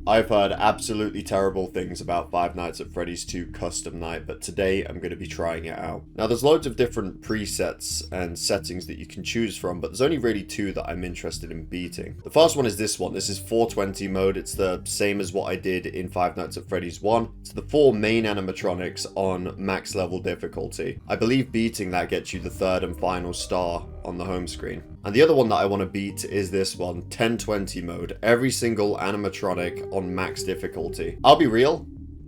I've heard absolutely terrible things about Five Nights at Freddy's 2 Custom Night, but today I'm going to be trying it out. Now, there's loads of different presets and settings that you can choose from, but there's only really two that I'm interested in beating. The first one is this one. This is 420 mode. It's the same as what I did in Five Nights at Freddy's 1. It's the 4 main animatronics on max level difficulty. I believe beating that gets you the third and final star on the home screen. And the other one that I want to beat is this one, 1020 mode. Every single animatronic on max difficulty. I'll be real,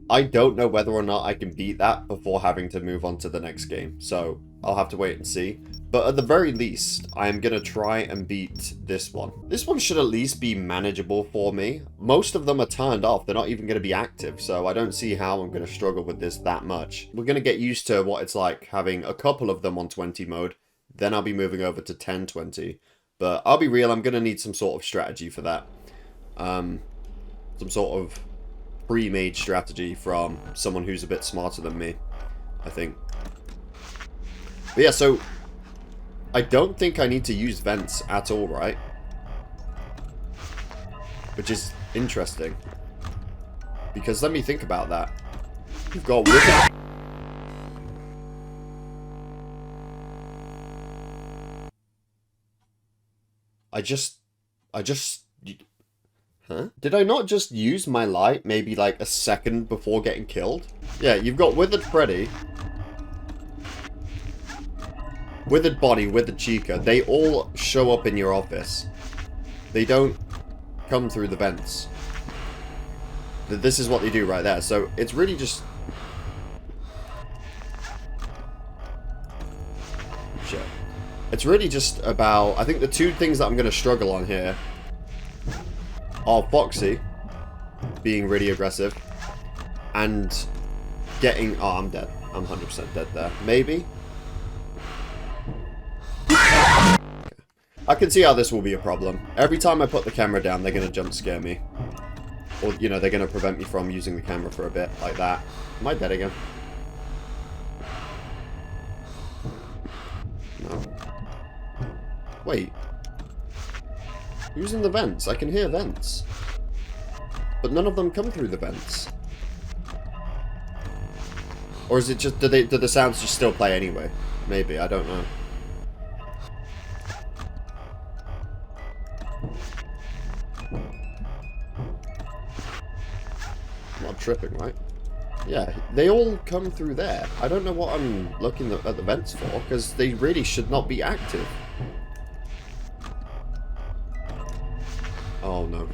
I don't know whether or not I can beat that before having to move on to the next game. So I'll have to wait and see. But at the very least, I am going to try and beat this one. This one should at least be manageable for me. Most of them are turned off. They're not even going to be active. So I don't see how I'm going to struggle with this that much. We're going to get used to what it's like having a couple of them on 20 mode. Then I'll be moving over to 1020. But I'll be real, I'm going to need some sort of strategy for that. Some sort of pre-made strategy from someone who's a bit smarter than me, I think. But yeah, so I don't think I need to use vents at all, right? Which is interesting. Because let me think about that. You've got wicked... I just... Huh? Did I not just use my light maybe like a second before getting killed? Yeah, you've got Withered Freddy, Withered Bonnie, Withered Chica. They all show up in your office. They don't come through the vents. This is what they do right there. So it's really just... Shit. It's really just about... I think the two things that I'm going to struggle on here are Foxy being really aggressive and getting... Oh, I'm dead. I'm 100% dead there. Maybe? Okay. I can see how this will be a problem. Every time I put the camera down, they're going to jump scare me. Or, you know, they're going to prevent me from using the camera for a bit, like that. Am I dead again? No. Wait. Who's in the vents? I can hear vents. But none of them come through the vents. Or is it just... Do the sounds just still play anyway? Maybe, I don't know. I'm not tripping, right? Yeah, they all come through there. I don't know what I'm looking at the vents for, because they really should not be active. Oh no.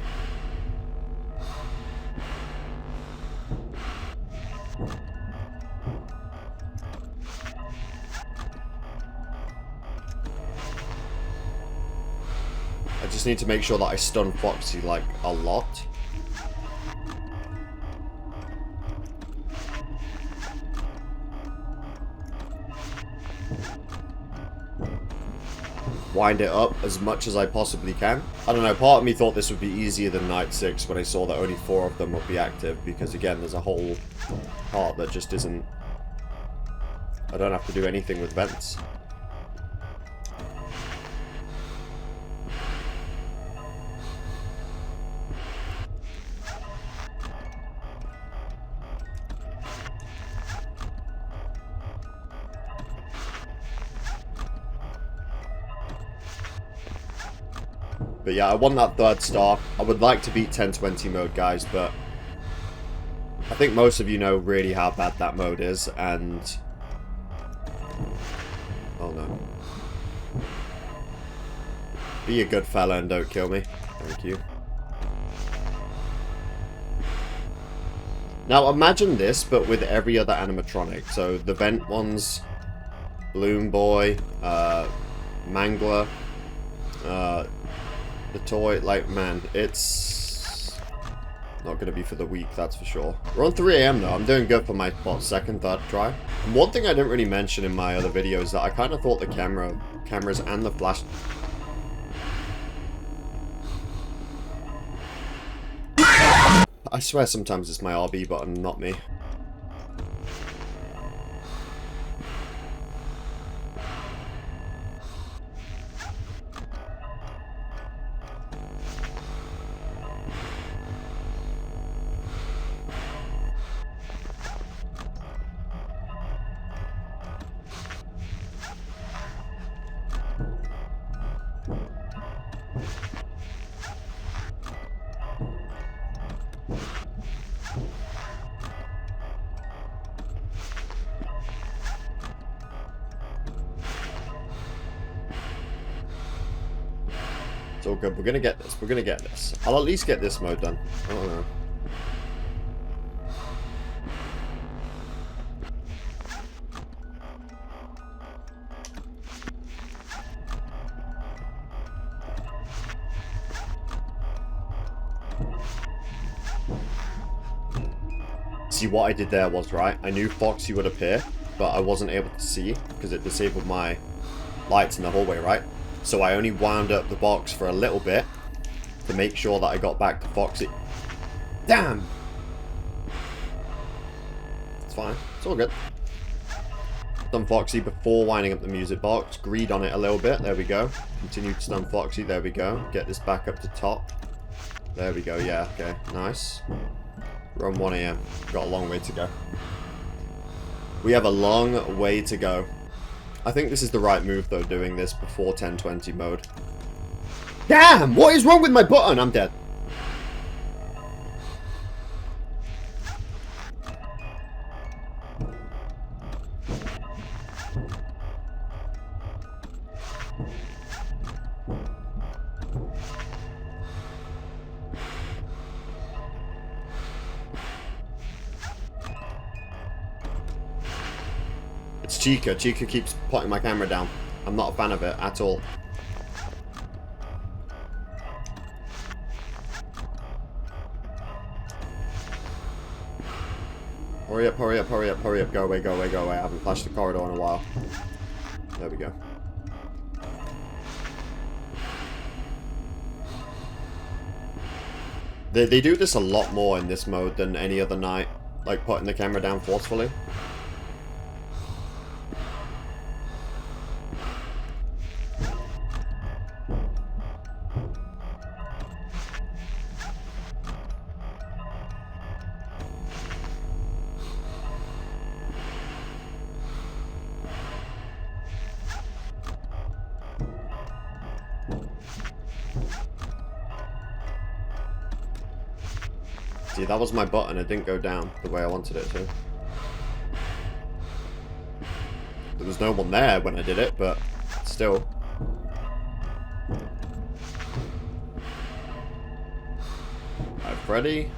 I just need to make sure that I stun Foxy, like, a lot. Wind it up as much as I possibly can. I don't know, part of me thought this would be easier than Night 6 when I saw that only 4 of them would be active, because again, there's a whole part that just isn't... I don't have to do anything with vents. But yeah, I want that third star. I would like to beat 1020 mode, guys, but I think most of you know really how bad that mode is, and... Oh no. Be a good fella and don't kill me. Thank you. Now imagine this, but with every other animatronic. So the vent ones, Balloon Boy, Mangler, the toy, like, man, it's not going to be for the weak, that's for sure. We're on 3 AM though. I'm doing good for my, what, second, third try. And one thing I didn't really mention in my other videos is that I kind of thought the cameras and the flash... I swear sometimes it's my RB button, not me. It's all good. We're gonna get this. We're gonna get this. I'll at least get this mode done. I don't know. See, what I did there was, right, I knew Foxy would appear, but I wasn't able to see because it disabled my lights in the hallway, right? So I only wound up the box for a little bit to make sure that I got back to Foxy. Damn! It's fine. It's all good. Stun Foxy before winding up the music box. Greed on it a little bit. There we go. Continue to stun Foxy. There we go. Get this back up to top. There we go. Yeah, okay. Nice. We're on 1 AM. Got a long way to go. We have a long way to go. I think this is the right move, though, doing this before 1020 mode. Damn! What is wrong with my button? I'm dead. It's Chica. Chica keeps putting my camera down. I'm not a fan of it at all. Hurry up, hurry up, hurry up, hurry up. Go away, go away, go away. I haven't flashed the corridor in a while. There we go. They do this a lot more in this mode than any other night. Like putting the camera down forcefully. See, that was my button. It didn't go down the way I wanted it to. There was no one there when I did it, but still. Alright, Freddy.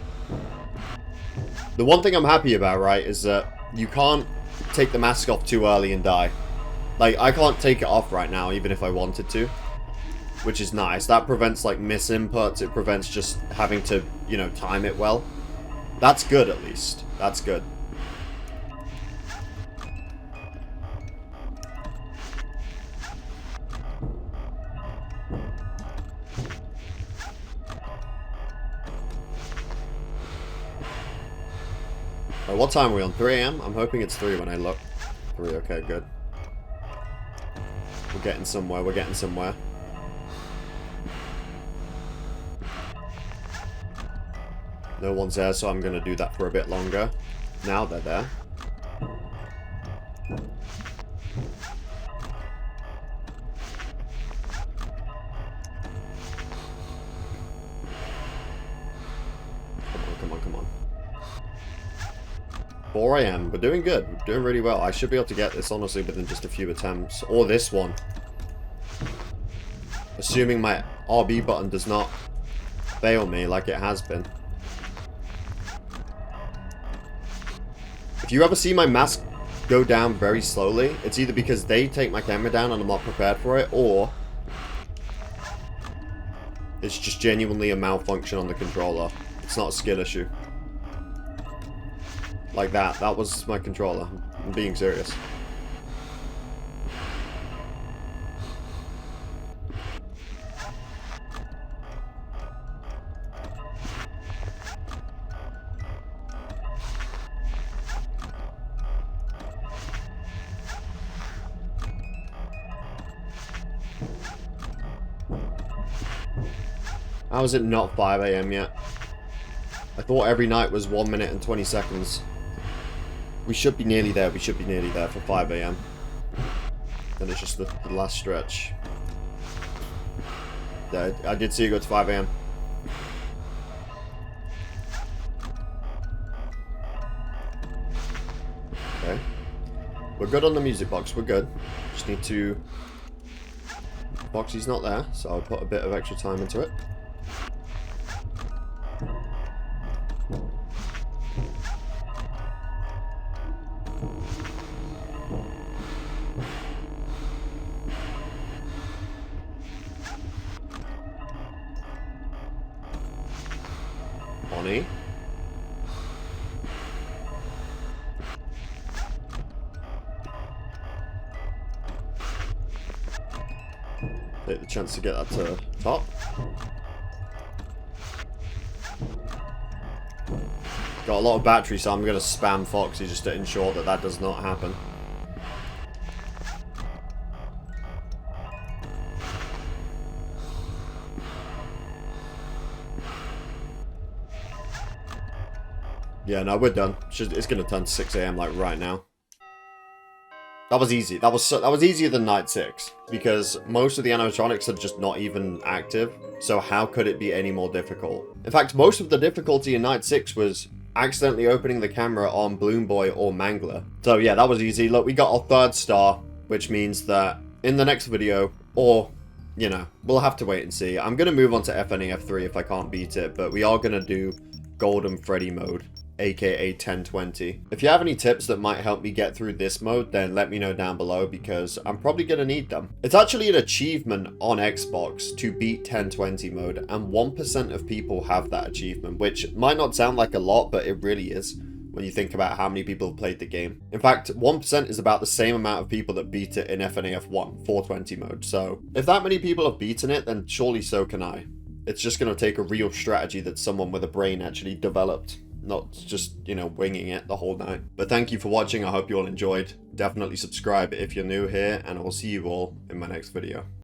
The one thing I'm happy about, right, is that you can't take the mask off too early and die. Like, I can't take it off right now, even if I wanted to. Which is nice. That prevents, like, misinputs. It prevents just having to, you know, time it well. That's good, at least. That's good. What time are we on? 3 AM? I'm hoping it's 3 when I look. 3, okay, good. We're getting somewhere. We're getting somewhere. No one's there, so I'm going to do that for a bit longer. Now they're there. Come on, come on. 4 AM. We're doing good. We're doing really well. I should be able to get this, honestly, within just a few attempts. Or this one. Assuming my RB button does not fail me like it has been. If you ever see my mask go down very slowly, it's either because they take my camera down and I'm not prepared for it, or it's just genuinely a malfunction on the controller. It's not a skill issue. Like that. That was my controller. I'm being serious. How is it not 5 AM yet? I thought every night was 1 minute and 20 seconds. We should be nearly there. We should be nearly there for 5 AM. Then it's just the last stretch. Yeah, I did see it go to 5 AM. Okay. We're good on the music box. We're good. Just need to Foxy's not there, so I'll put a bit of extra time into it. Bonnie. Take the chance to get that to top. Got a lot of battery, so I'm going to spam Foxy just to ensure that that does not happen. Yeah, no, we're done. It's going to turn 6 AM like right now. That was easy. That was easier than night 6 because most of the animatronics are just not even active. So how could it be any more difficult? In fact, most of the difficulty in night 6 was accidentally opening the camera on Bloom Boy or Mangler. So yeah, that was easy. Look, we got our 3rd star, which means that in the next video, or you know, we'll have to wait and see. I'm gonna move on to FNAF 3 if I can't beat it, but we are gonna do Golden Freddy mode, aka 1020. If you have any tips that might help me get through this mode, then let me know down below because I'm probably going to need them. It's actually an achievement on Xbox to beat 1020 mode, and 1% of people have that achievement, which might not sound like a lot, but it really is when you think about how many people have played the game. In fact, 1% is about the same amount of people that beat it in FNAF 1, 420 mode. So if that many people have beaten it, then surely so can I. It's just going to take a real strategy that someone with a brain actually developed. Not just, you know, winging it the whole night. But thank you for watching. I hope you all enjoyed. Definitely subscribe if you're new here, and I will see you all in my next video.